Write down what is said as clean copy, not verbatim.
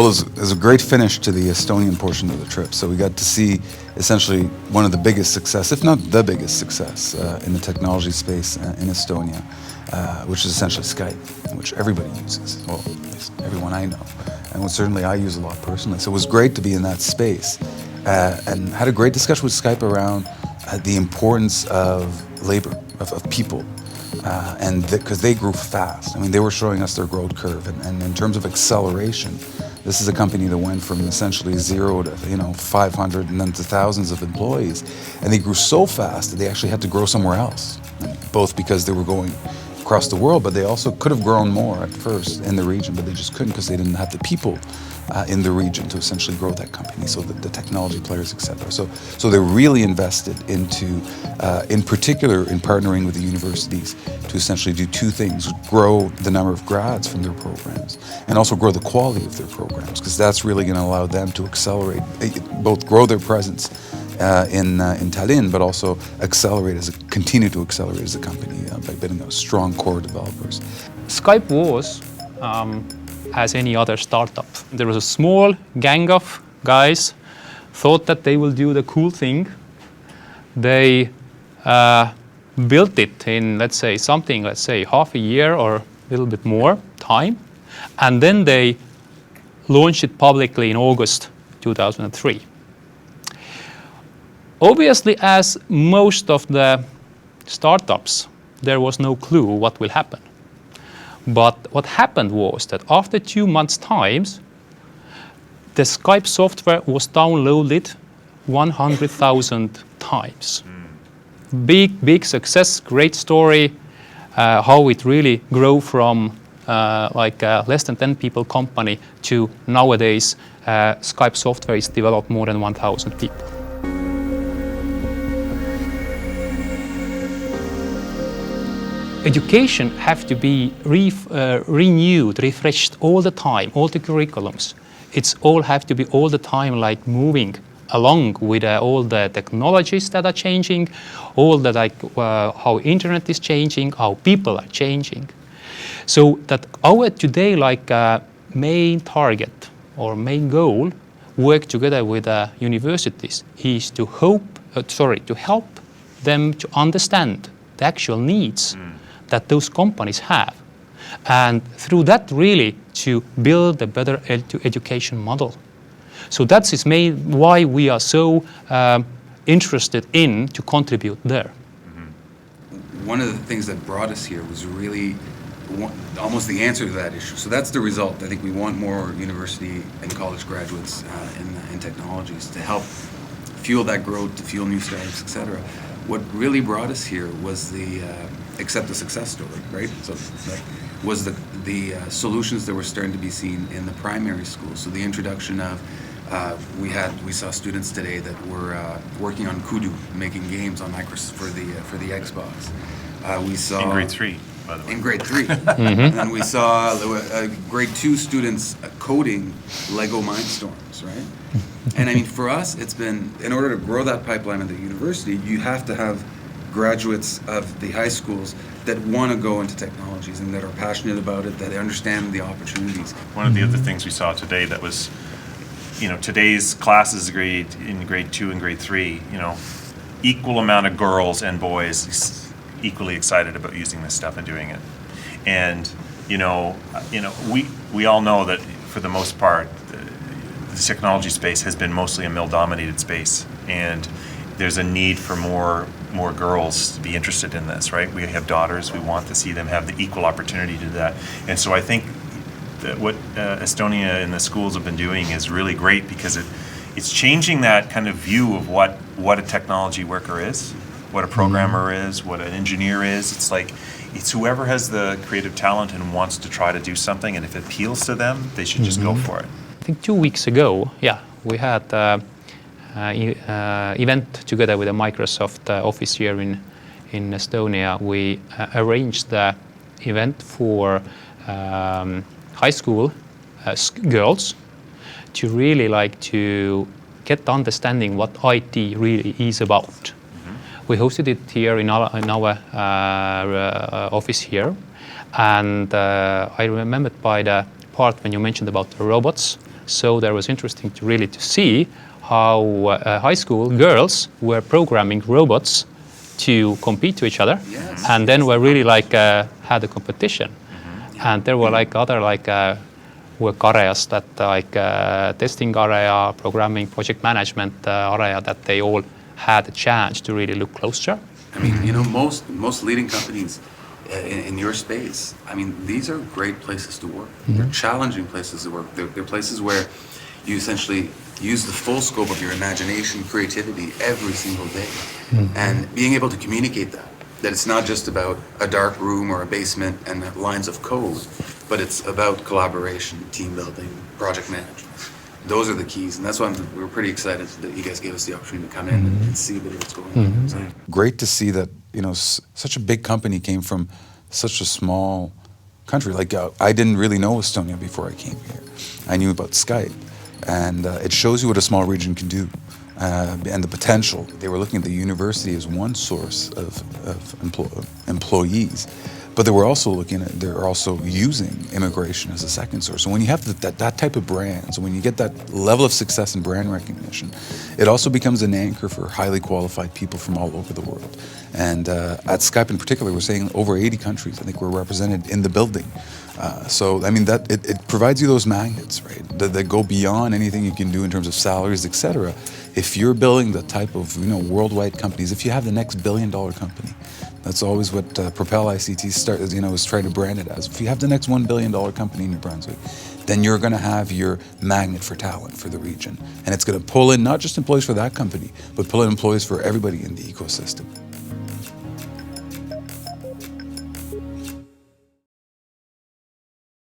Well, it was a great finish to the Estonian portion of the trip. So we got to see essentially one of the biggest success, if not the biggest success, in the technology space in Estonia, which is essentially Skype, which everybody uses. Well, at least everyone I know, and certainly I use a lot personally. So it was great to be in that space, and had a great discussion with Skype around the importance of labor, of people. And because they grew fast. I mean, they were showing us their growth curve, and in terms of acceleration, this is a company that went from essentially 0 to 500 and then to thousands of employees, and they grew so fast that they actually had to grow somewhere else, both because they were going across the world, but they also could have grown more at first in the region, but they just couldn't because they didn't have the people in the region to essentially grow that company, so the technology players, etc. So they really invested into, in particular, in partnering with the universities to essentially do two things: grow the number of grads from their programs, and also grow the quality of their programs, because that's really going to allow them to accelerate, both grow their presence in Tallinn, but also continue to accelerate as a company by building a strong core of developers. Skype was as any other startup. There was a small gang of guys thought that they will do the cool thing. They built it in, let's say, half a year or a little bit more time. And then they launched it publicly in August 2003. Obviously, as most of the startups, there was no clue what will happen. But what happened was that after 2 months' time, the Skype software was downloaded 100,000 times. Big success, great story, how it really grew from less than 10 people company to nowadays Skype software is developed more than 1,000 people. Education have to be renewed, refreshed all the time, all the curriculums. It's all have to be all the time like moving along with all the technologies that are changing, all the how internet is changing, how people are changing. So that our today main target or main goal, work together with universities, is to help them to understand the actual needs that those companies have, and through that really to build a better education model. So that's why we are so interested in to contribute there. One of the things that brought us here was really almost the answer to that issue. So that's the result. I think we want more university and college graduates in technologies to help fuel that growth, to fuel new startups, etc. What really brought us here was except the success story, right? So was the solutions that were starting to be seen in the primary school. So the introduction of we saw students today that were working on Kudu, making games on Microsoft for the Xbox. We saw in grade 3, by the way. In grade 3, and then we saw grade 2 students coding Lego Mindstorms, right? And I mean, for us, it's been, in order to grow that pipeline at the university, you have to have graduates of the high schools that want to go into technologies and that are passionate about it, that understand the opportunities. One of the other things we saw today that was, today's classes in grade 2 and grade 3, equal amount of girls and boys equally excited about using this stuff and doing it. And, we all know that for the most part, the technology space has been mostly a male-dominated space, and there's a need for more girls to be interested in this, right? We have daughters, we want to see them have the equal opportunity to do that. And so I think that what Estonia and the schools have been doing is really great, because it's changing that kind of view of what a technology worker is, what a programmer is, what an engineer is. It's whoever has the creative talent and wants to try to do something, and if it appeals to them, they should just go for it. I think 2 weeks ago, we had event together with the Microsoft office here in Estonia. We arranged the event for high school girls to really to get the understanding what IT really is about. We hosted it here in our office here, and I remembered by the part when you mentioned about the robots. So there was interesting to really to see how high school girls were programming robots to compete to each other, Yes. and then were really like had a competition, and there were like other like work areas that like testing area, programming, project management area that they all had a chance to really look closer. I mean, you know, most leading companies in your space, I mean, these are great places to work. They're challenging places to work. They're places where you essentially use the full scope of your imagination, creativity every single day. And being able to communicate that it's not just about a dark room or a basement and lines of code, but it's about collaboration, team building, project management. Those are the keys, and that's why we're pretty excited that you guys gave us the opportunity to come in and see a bit of what's going on. So, Great to see that, you know, such a big company came from such a small country. Like I didn't really know Estonia before I came here. I knew about Skype, and it shows you what a small region can do, and the potential. They were looking at the university as one source of employees, but they were also looking at, they're also using immigration as a second source. So when you have that type of brand, so when you get that level of success and brand recognition, it also becomes an anchor for highly qualified people from all over the world. And at Skype in particular, we're saying over 80 countries, I think, we're represented in the building. So, I mean, that it provides you those magnets, right, that go beyond anything you can do in terms of salaries, et cetera. If you're building the type of, you know, worldwide companies, if you have the next billion-dollar company, that's always what Propel ICT is trying to brand it as. If you have the next $1 billion company in New Brunswick, then you're going to have your magnet for talent for the region. And it's going to pull in not just employees for that company, but pull in employees for everybody in the ecosystem.